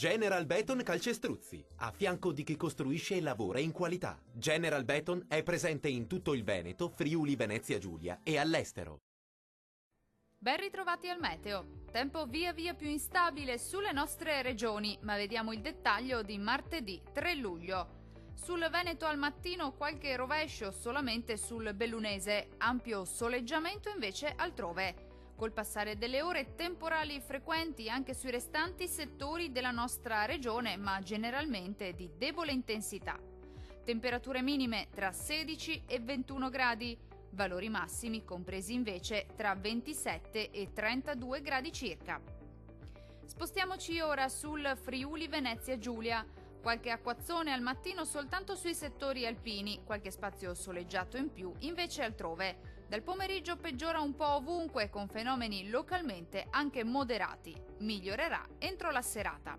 General Beton Calcestruzzi, a fianco di chi costruisce e lavora in qualità. General Beton è presente in tutto il Veneto, Friuli, Venezia Giulia e all'estero. Ben ritrovati al meteo. Tempo via via più instabile sulle nostre regioni, ma vediamo il dettaglio di martedì 3 luglio. Sul Veneto al mattino qualche rovescio solamente sul bellunese, ampio soleggiamento invece altrove. Col passare delle ore temporali frequenti anche sui restanti settori della nostra regione, ma generalmente di debole intensità. Temperature minime tra 16 e 21 gradi, valori massimi compresi invece tra 27 e 32 gradi circa. Spostiamoci ora sul Friuli Venezia Giulia. Qualche acquazzone al mattino soltanto sui settori alpini, qualche spazio soleggiato in più invece altrove. Dal pomeriggio peggiora un po' ovunque con fenomeni localmente anche moderati. Migliorerà entro la serata.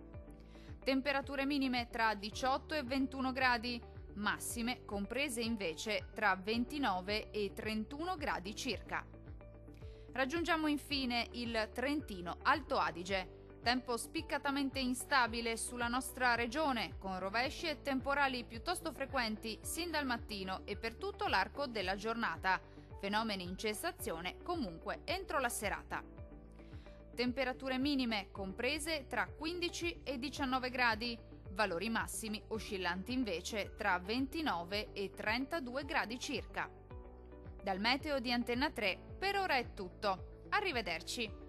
Temperature minime tra 18 e 21 gradi, massime comprese invece tra 29 e 31 gradi circa. Raggiungiamo infine il Trentino Alto Adige. Tempo spiccatamente instabile sulla nostra regione, con rovesci e temporali piuttosto frequenti sin dal mattino e per tutto l'arco della giornata. Fenomeni in cessazione comunque entro la serata. Temperature minime comprese tra 15 e 19 gradi, valori massimi oscillanti invece tra 29 e 32 gradi circa. Dal meteo di Antenna 3 per ora è tutto. Arrivederci.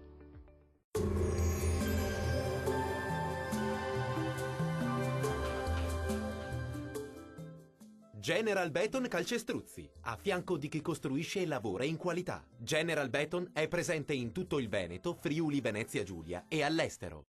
General Beton Calcestruzzi, a fianco di chi costruisce e lavora in qualità. General Beton è presente in tutto il Veneto, Friuli, Venezia Giulia e all'estero.